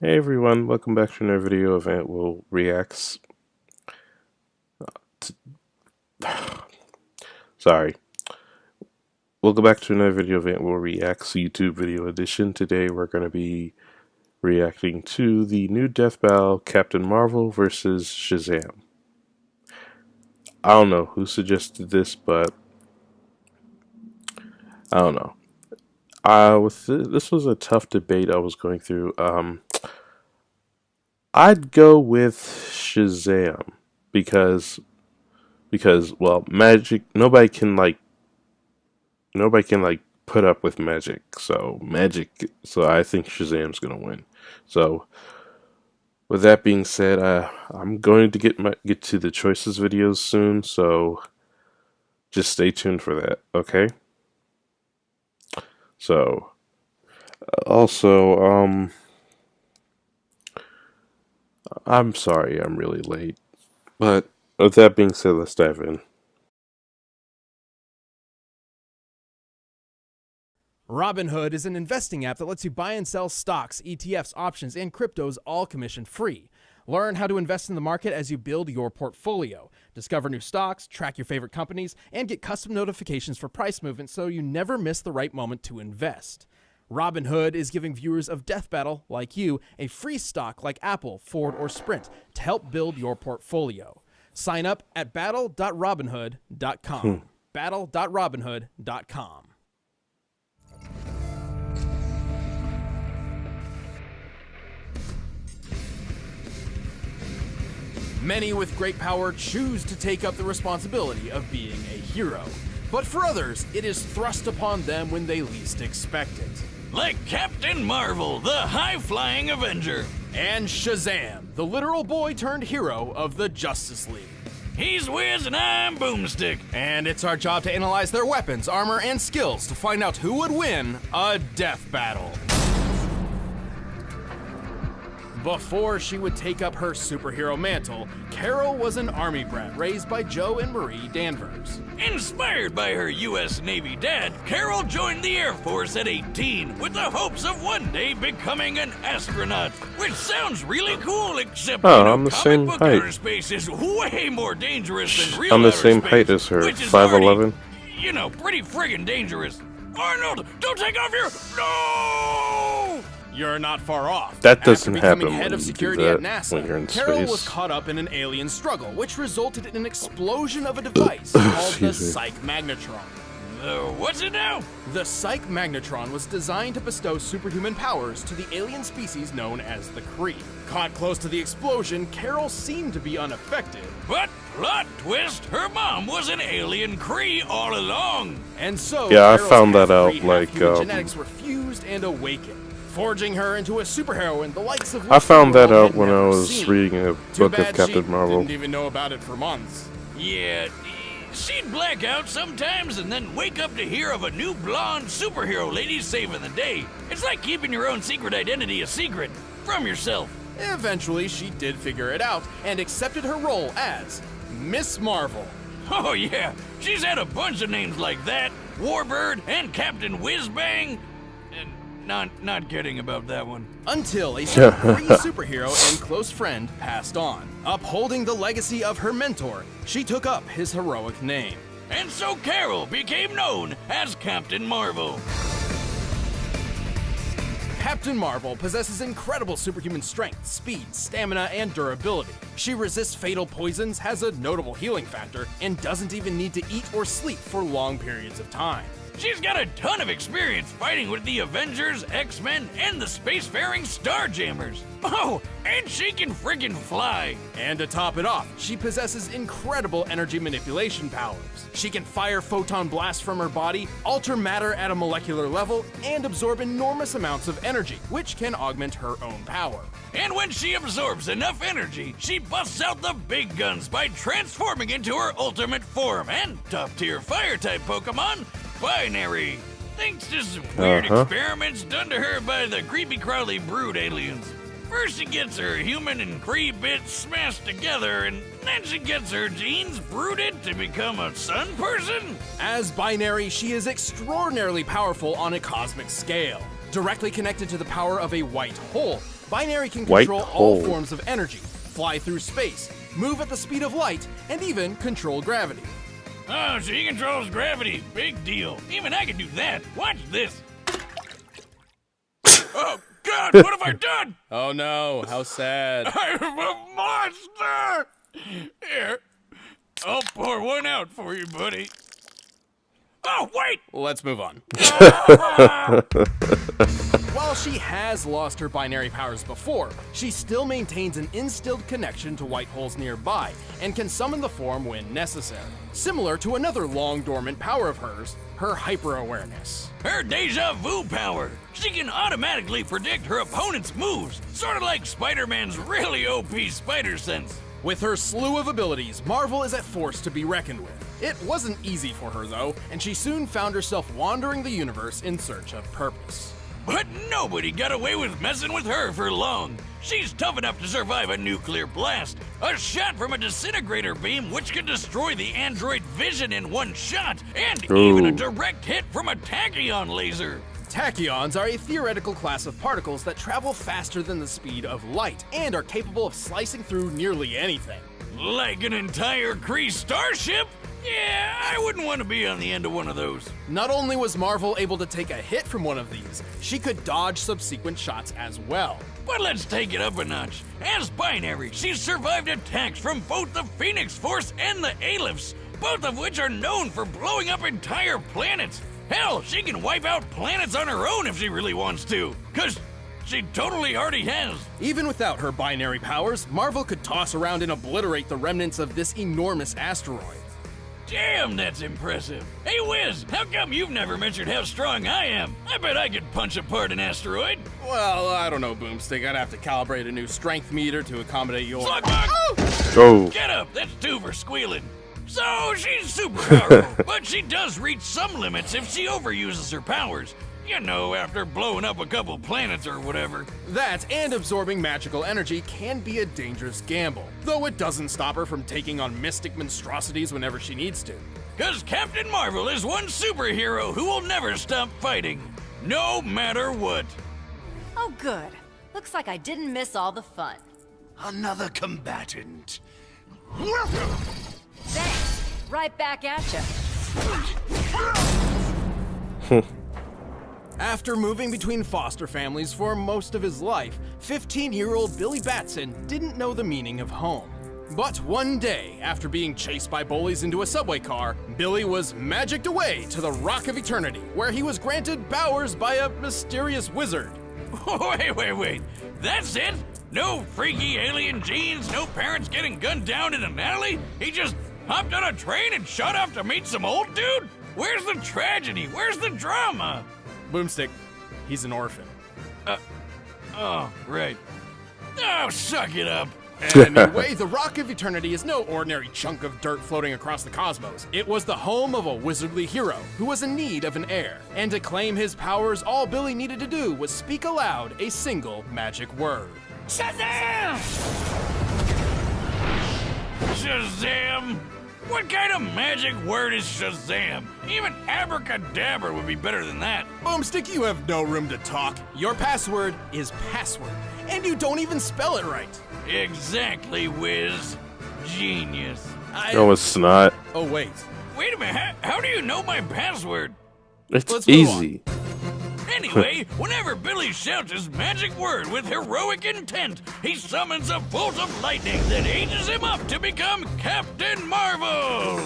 Hey everyone, welcome back to another video of Antwill Reacts. Sorry. Welcome back to another video of Antwill Reacts YouTube video edition. Today we're going to be reacting to the new death battle, Captain Marvel versus Shazam. I don't know who suggested this, but I don't know. This was a tough debate I was going through. I'd go with Shazam because well, magic. Nobody can put up with magic. So I think Shazam's gonna win. So with that being said, I'm going to get to the choices videos soon. So just stay tuned for that. Okay. So also, I'm sorry I'm really late, but with that being said, let's dive in. Robinhood is an investing app that lets you buy and sell stocks, ETFs, options, and cryptos all commission free. Learn how to invest in the market as you build your portfolio. Discover new stocks, track your favorite companies, and get custom notifications for price movement so you never miss the right moment to invest. Robinhood is giving viewers of Death Battle, like you, a free stock like Apple, Ford, or Sprint to help build your portfolio. Sign up at battle.robinhood.com. Battle.robinhood.com. Many with great power choose to take up the responsibility of being a hero. But for others, it is thrust upon them when they least expect it. Like Captain Marvel, the high-flying Avenger. And Shazam, the literal boy-turned-hero of the Justice League. He's Wiz and I'm Boomstick. And it's our job to analyze their weapons, armor, and skills to find out who would win a death battle. Before she would take up her superhero mantle, Carol was an army brat raised by Joe and Marie Danvers. Inspired by her U.S. Navy dad, Carol joined the Air Force at 18 with the hopes of one day becoming an astronaut. Which sounds really cool, except I'm the comic same book height. outer space is way more dangerous than real I'm the outer same space, height as her, which is 5'11". already, pretty friggin' dangerous. Arnold, don't take off your... No! You're not far off. That doesn't After becoming happen head when of you do security that at when you're in NASA, Carol space. was caught up in an alien struggle, which resulted in an explosion of a device called the Excuse me. Psych Magnetron. What's it now? The Psych Magnetron was designed to bestow superhuman powers to the alien species known as the Kree. Caught close to the explosion, Carol seemed to be unaffected. But plot twist, her mom was an alien Kree all along. And so, Yeah, I Carol's found that out, half-Kree, like, half-human genetics were fused and awakened, forging her into a superheroine, the likes of which I found the that world out had when I never was seen. reading a Too book of bad Captain she Marvel. didn't even know about it for months. Yeah, she'd black out sometimes and then wake up to hear of a new blonde superhero lady saving the day. It's like keeping your own secret identity a secret from yourself. Eventually, she did figure it out and accepted her role as Miss Marvel. Oh yeah, she's had a bunch of names like that. Warbird and Captain Whizbang. And not kidding about that one. Until a certain Kree superhero and close friend passed on. Upholding the legacy of her mentor, she took up his heroic name. And so Carol became known as Captain Marvel. Captain Marvel possesses incredible superhuman strength, speed, stamina, and durability. She resists fatal poisons, has a notable healing factor, and doesn't even need to eat or sleep for long periods of time. She's got a ton of experience fighting with the Avengers, X-Men, and the spacefaring Starjammers. Oh, and she can friggin' fly. And to top it off, she possesses incredible energy manipulation powers. She can fire photon blasts from her body, alter matter at a molecular level, and absorb enormous amounts of energy, which can augment her own power. And when she absorbs enough energy, she busts out the big guns by transforming into her ultimate form and top-tier fire-type Pokemon, Binary. Thanks to some weird experiments done to her by the creepy crawly brood aliens. First she gets her human and Kree bits smashed together, and then she gets her genes brooded to become a sun person? As Binary, she is extraordinarily powerful on a cosmic scale. Directly connected to the power of a white hole, Binary can White control hole. all forms of energy, fly through space, move at the speed of light, and even control gravity. Oh, she controls gravity. Big deal. Even I can do that. Watch this. Oh, God, what have I done? Oh no, how sad. I'm a monster! Here, I'll pour one out for you, buddy. Oh, wait! Let's move on. While she has lost her binary powers before, she still maintains an instilled connection to white holes nearby and can summon the form when necessary. Similar to another long dormant power of hers, her hyper-awareness. Her deja vu power. She can automatically predict her opponent's moves, sort of like Spider-Man's really OP spider sense. With her slew of abilities, Marvel is a force to be reckoned with. It wasn't easy for her though, and she soon found herself wandering the universe in search of purpose. But nobody got away with messing with her for long. She's tough enough to survive a nuclear blast, a shot from a disintegrator beam which can destroy the android vision in one shot, and even a direct hit from a tachyon laser. Tachyons are a theoretical class of particles that travel faster than the speed of light and are capable of slicing through nearly anything. Like an entire Kree starship? Yeah, I wouldn't want to be on the end of one of those. Not only was Marvel able to take a hit from one of these, she could dodge subsequent shots as well. But let's take it up a notch. As Binary, she's survived attacks from both the Phoenix Force and the Alephists, both of which are known for blowing up entire planets. Hell, she can wipe out planets on her own if she really wants to, 'cause she totally already has. Even without her binary powers, Marvel could toss around and obliterate the remnants of this enormous asteroid. Damn, that's impressive. Hey, Wiz, how come you've never mentioned how strong I am? I bet I could punch apart an asteroid. Well, I don't know, Boomstick. I'd have to calibrate a new strength meter to accommodate your... Slugbug! Oh. Get up, that's 2 for squealing. So, she's super powerful, but she does reach some limits if she overuses her powers. You know, after blowing up a couple planets or whatever. That and absorbing magical energy can be a dangerous gamble, though it doesn't stop her from taking on mystic monstrosities whenever she needs to. 'Cause Captain Marvel is one superhero who will never stop fighting, no matter what. Oh, good. Looks like I didn't miss all the fun. Another combatant. Thanks. Right back at ya. After moving between foster families for most of his life, 15-year-old Billy Batson didn't know the meaning of home. But one day, after being chased by bullies into a subway car, Billy was magicked away to the Rock of Eternity, where he was granted powers by a mysterious wizard. Wait. That's it? No freaky alien genes, no parents getting gunned down in an alley? He just hopped on a train and shot off to meet some old dude? Where's the tragedy? Where's the drama? Boomstick, he's an orphan. Oh, right. Oh, suck it up. Anyway, the Rock of Eternity is no ordinary chunk of dirt floating across the cosmos. It was the home of a wizardly hero who was in need of an heir. And to claim his powers, all Billy needed to do was speak aloud a single magic word. Shazam! Shazam! What kind of magic word is Shazam? Even abracadabra would be better than that. Boomstick, you have no room to talk. Your password is password, and you don't even spell it right. Exactly, Wiz. Genius. No, it's not. Oh, wait. Wait a minute, how do you know my password? It's Let's move easy. Anyway, whenever Billy shouts his magic word with heroic intent, he summons a bolt of lightning that ages him up to become Captain Marvel!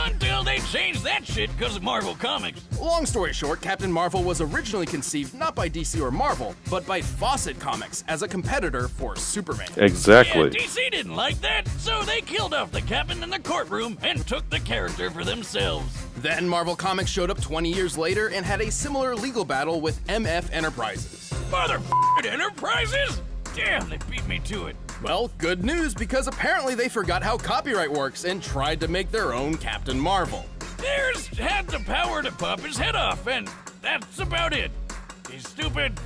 Until they change that shit because of Marvel Comics. Long story short, Captain Marvel was originally conceived not by DC or Marvel, but by Fawcett Comics as a competitor for Superman. Exactly. Yeah, DC didn't like that, so they killed off the captain in the courtroom and took the character for themselves. Then Marvel Comics showed up 20 years later and had a similar legal battle with MF Enterprises. Motherfucking Enterprises? Damn, they beat me to it. Well, good news, because apparently they forgot how copyright works and tried to make their own Captain Marvel. Theirs had the power to pop his head off, and that's about it. He's stupid.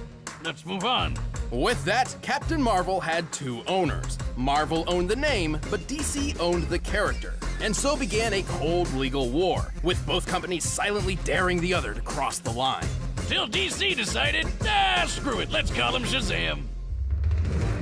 Let's move on. With that, Captain Marvel had two owners. Marvel owned the name, but DC owned the character. And so began a cold legal war, with both companies silently daring the other to cross the line. till DC decided, screw it, let's call him Shazam.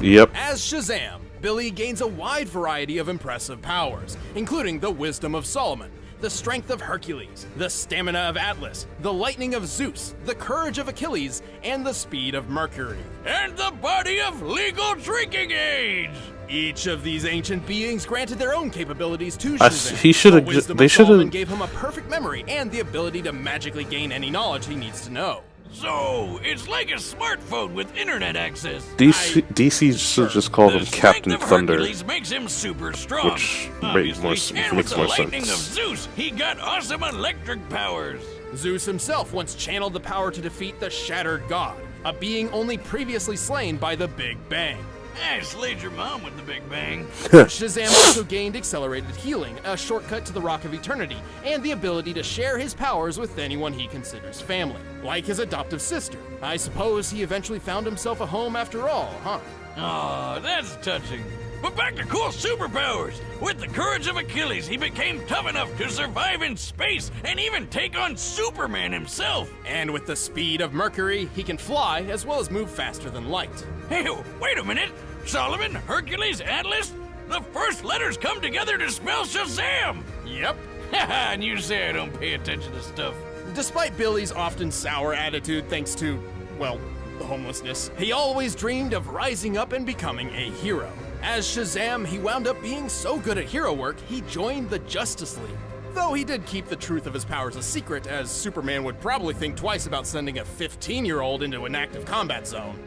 Yep. As Shazam, Billy gains a wide variety of impressive powers, including the wisdom of Solomon, the strength of Hercules, the stamina of Atlas, the lightning of Zeus, the courage of Achilles, and the speed of Mercury. And the body of legal drinking age. Each of these ancient beings granted their own capabilities to I Shazam. s- he shoulda The ju- wisdom they of shoulda- Solomon gave him a perfect memory and the ability to magically gain any knowledge he needs to know. So, it's like a smartphone with internet access. DC should just call him The strength Captain of Thunder. Hercules makes him super strong. Which obviously. And with makes the more lightning sense. of Zeus, he got awesome electric powers. Zeus himself once channeled the power to defeat the Shattered God, a being only previously slain by the Big Bang. I slayed your mom with the Big Bang. Shazam also gained accelerated healing, a shortcut to the Rock of Eternity, and the ability to share his powers with anyone he considers family, like his adoptive sister. I suppose he eventually found himself a home after all, huh? Aw, that's touching. But back to cool superpowers. With the courage of Achilles, he became tough enough to survive in space and even take on Superman himself. And with the speed of Mercury, he can fly as well as move faster than light. Hey, wait a minute. Solomon, Hercules, Atlas? The first letters come together to spell Shazam! Yep. Haha, and you say I don't pay attention to stuff. Despite Billy's often sour attitude thanks to, well, homelessness, he always dreamed of rising up and becoming a hero. As Shazam, he wound up being so good at hero work, he joined the Justice League. Though he did keep the truth of his powers a secret, as Superman would probably think twice about sending a 15-year-old into an active combat zone.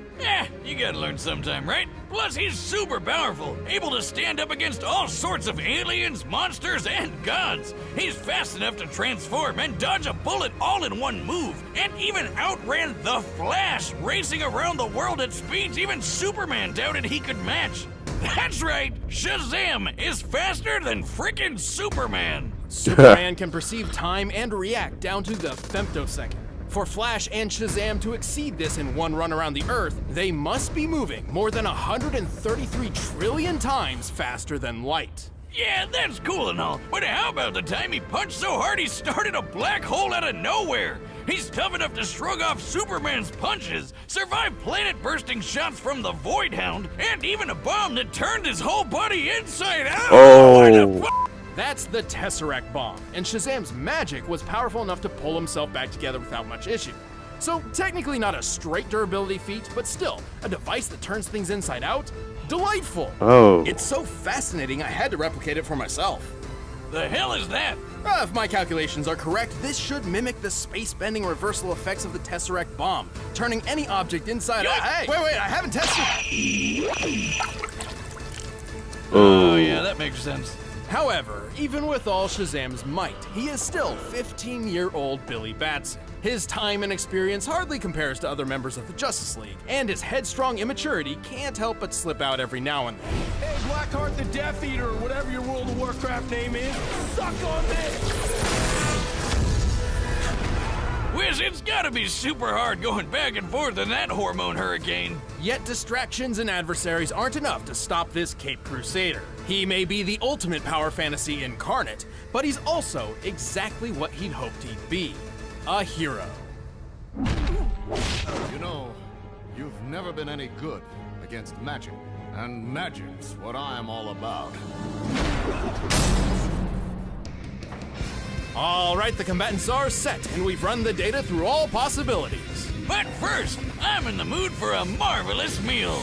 You gotta learn sometime, right? Plus, he's super powerful, able to stand up against all sorts of aliens, monsters, and gods. He's fast enough to transform and dodge a bullet all in one move, and even outran the Flash, racing around the world at speeds even Superman doubted he could match. That's right, Shazam is faster than frickin' Superman. Superman can perceive time and react down to the femtosecond. For Flash and Shazam to exceed this in one run around the Earth, they must be moving more than 133 trillion times faster than light. Yeah, that's cool and all, but how about the time he punched so hard he started a black hole out of nowhere? He's tough enough to shrug off Superman's punches, survive planet-bursting shots from the Void Hound, and even a bomb that turned his whole body inside out! Oh. That's the Tesseract bomb, and Shazam's magic was powerful enough to pull himself back together without much issue. So technically not a straight durability feat, but still, a device that turns things inside out? Delightful! Oh. It's so fascinating I had to replicate it for myself. The hell is that? If my calculations are correct, this should mimic the space-bending reversal effects of the Tesseract bomb, turning any object inside out. Hey, wait, I haven't tested. Oh, yeah, that makes sense. However, even with all Shazam's might, he is still 15-year-old Billy Batson. His time and experience hardly compares to other members of the Justice League, and his headstrong immaturity can't help but slip out every now and then. Hey, Blackheart the Death Eater, or whatever your World of Warcraft name is, suck on this! Wiz, it's gotta be super hard going back and forth in that hormone hurricane. Yet distractions and adversaries aren't enough to stop this Cape Crusader. He may be the ultimate power fantasy incarnate, but he's also exactly what he'd hoped he'd be. A hero. You know, you've never been any good against magic, and magic's what I'm all about. All right, the combatants are set, and we've run the data through all possibilities. But first, I'm in the mood for a marvelous meal.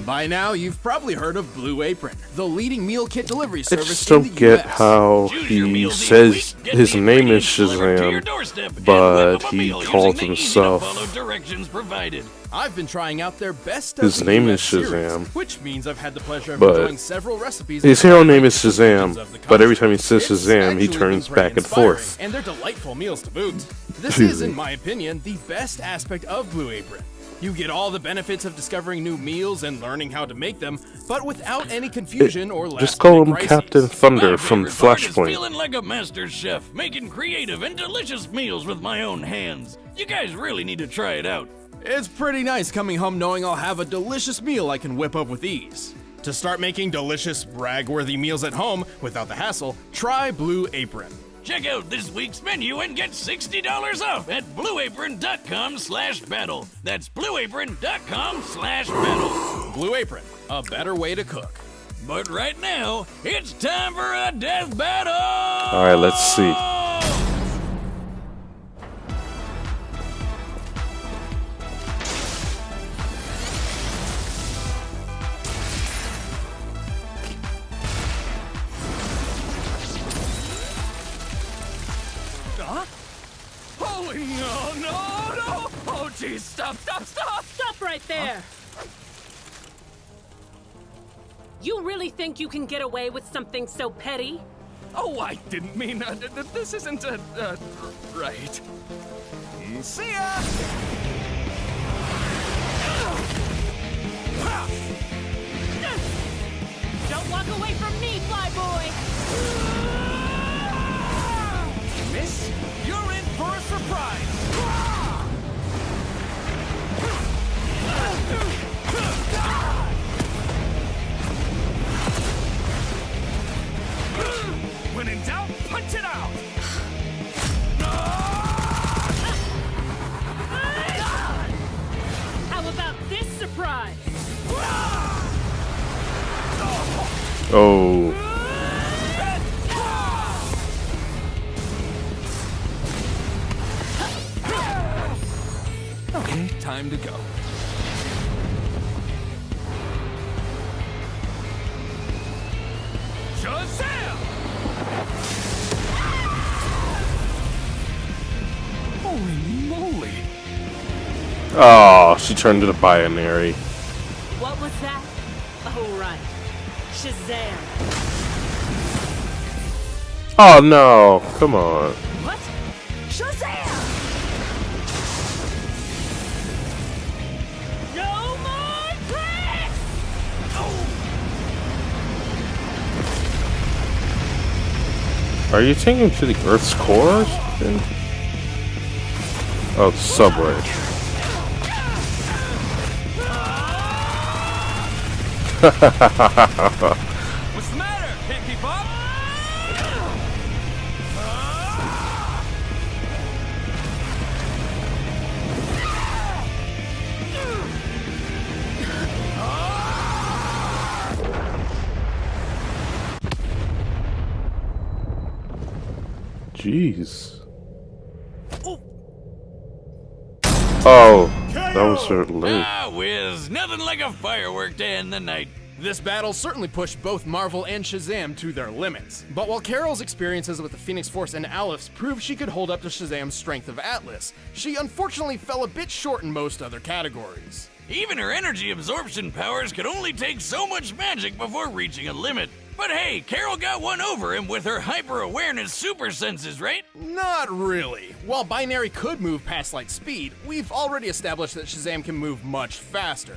By now, you've probably heard of Blue Apron, the leading meal kit delivery I service just in don't the get US. how Choose your he meals each says week, get his the name is ingredients delivered to your Shazam, doorstep, and but whip up a he meal using calls the himself. easy-to-follow directions provided. I've been trying out their best of His the name US is series, Shazam, which means I've had the pleasure of but enjoying several recipes. his of hero name is regions Shazam, of the but every country. time he says It's Shazam, he actually turns been pretty back and inspiring, forth. and they're delightful meals to boot. This is, in my opinion, the best aspect of Blue Apron. You get all the benefits of discovering new meals and learning how to make them, but without any confusion or Just call him last-minute Captain crises. Thunder My from favorite part is Flashpoint. feeling like a master chef, making creative and delicious meals with my own hands. You guys really need to try it out. It's pretty nice coming home knowing I'll have a delicious meal I can whip up with ease. To start making delicious, brag-worthy meals at home without the hassle, try Blue Apron. Check out this week's menu and get $60 off at blueapron.com/battle. That's blueapron.com/battle. Blue Apron, a better way to cook. But right now, it's time for a death battle! All right, let's see. Holy no! Oh, geez, stop! Stop right there! You really think you can get away with something so petty? Oh, I didn't mean this isn't right. See ya! Don't walk away from me, Flyboy! Miss, you're in for a surprise! When in doubt, punch it out! How about this surprise? Oh. Okay, time to go. Shazam! Holy moly! Oh, she turned into binary. What was that? Oh, right. Shazam. Oh no! Come on. What? Shazam! No more tricks! Are you taking him to the Earth's core or something? Oh, the subway. What's the matter, Pinky Pop? Jeez. Oh, that was her leg. Ah, whiz, nothing like a firework to end the night. This battle certainly pushed both Marvel and Shazam to their limits. But while Carol's experiences with the Phoenix Force and Aleph proved she could hold up to Shazam's strength of Atlas, she unfortunately fell a bit short in most other categories. Even her energy absorption powers could only take so much magic before reaching a limit. But hey, Carol got one over him with her hyper-awareness super senses, right? Not really. While Binary could move past light speed, we've already established that Shazam can move much faster.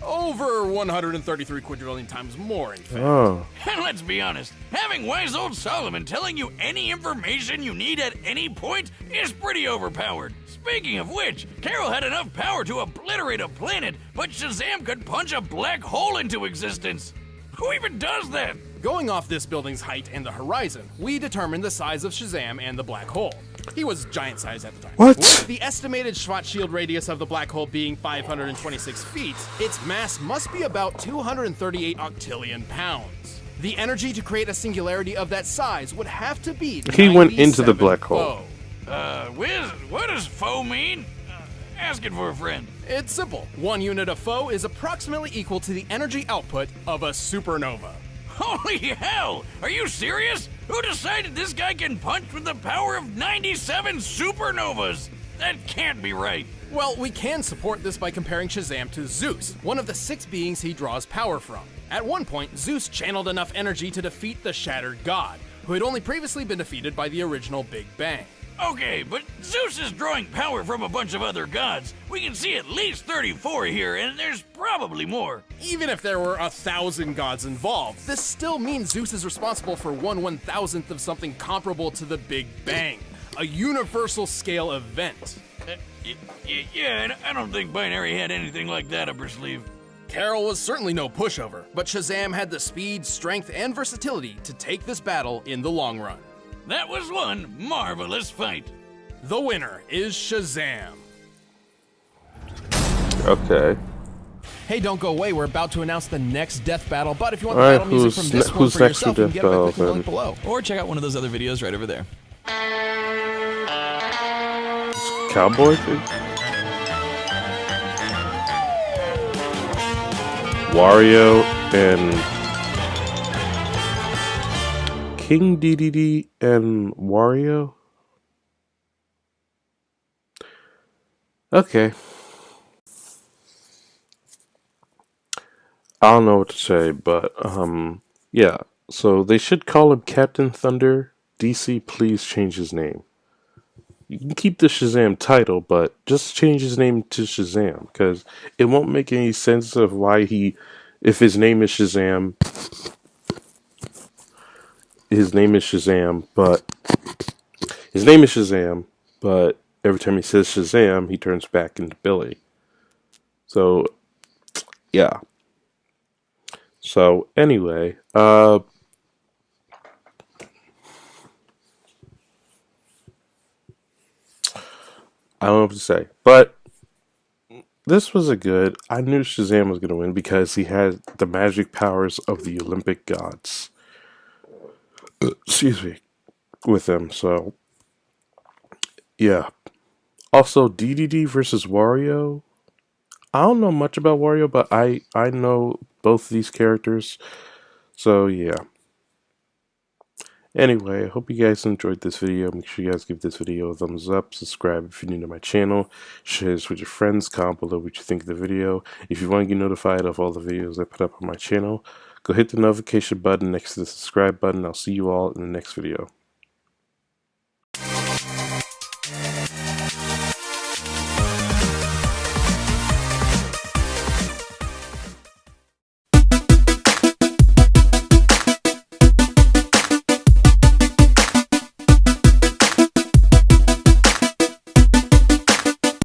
Over 133 quadrillion times more, in fact. Oh. And let's be honest, having wise old Solomon telling you any information you need at any point is pretty overpowered. Speaking of which, Carol had enough power to obliterate a planet, but Shazam could punch a black hole into existence. Who even does that? Going off this building's height and the horizon, we determined the size of Shazam and the black hole. He was giant size at the time. What? With the estimated Schwarzschild radius of the black hole being 526 feet, its mass must be about 238 octillion pounds. The energy to create a singularity of that size would have to be He went into the 97 black hole. Wiz, what does foe mean? Asking for a friend. It's simple. 1 unit of foe is approximately equal to the energy output of a supernova. Holy hell! Are you serious? Who decided this guy can punch with the power of 97 supernovas? That can't be right. Well, we can support this by comparing Shazam to Zeus, one of the 6 beings he draws power from. At one point, Zeus channeled enough energy to defeat the Shattered God, who had only previously been defeated by the original Big Bang. Okay, but Zeus is drawing power from a bunch of other gods. We can see at least 34 here, and there's probably more. Even if there were 1,000 gods involved, this still means Zeus is responsible for 1/1000th of something comparable to the Big Bang, a universal scale event. Yeah, and I don't think Binary had anything like that up her sleeve. Carol was certainly no pushover, but Shazam had the speed, strength, and versatility to take this battle in the long run. That was one marvelous fight. The winner is Shazam. Okay. Hey, don't go away. We're about to announce the next death battle, but if you want All the right, battle music from this one who's for next yourself, to you can death get it by battle, clicking the link then? below. Or check out one of those other videos right over there. Cowboy thing? Wario and King DDD and Wario? Okay. I don't know what to say, but yeah. So they should call him Captain Thunder. DC, please change his name. You can keep the Shazam title, but just change his name to Shazam, because it won't make any sense of why if his name is Shazam, but every time he says Shazam, he turns back into Billy. So, yeah. So, anyway, I don't know what to say, but this was I knew Shazam was going to win because he had the magic powers of the Olympic gods. Excuse me. With him, so yeah. Also, DDD versus Wario. I don't know much about Wario, but I know both these characters, so yeah. Anyway, I hope you guys enjoyed this video. Make sure you guys give this video a thumbs up, subscribe if you're new to my channel, share this with your friends, comment below what you think of the video. If you want to get notified of all the videos I put up on my channel, go hit the notification button next to the subscribe button. I'll see you all in the next video.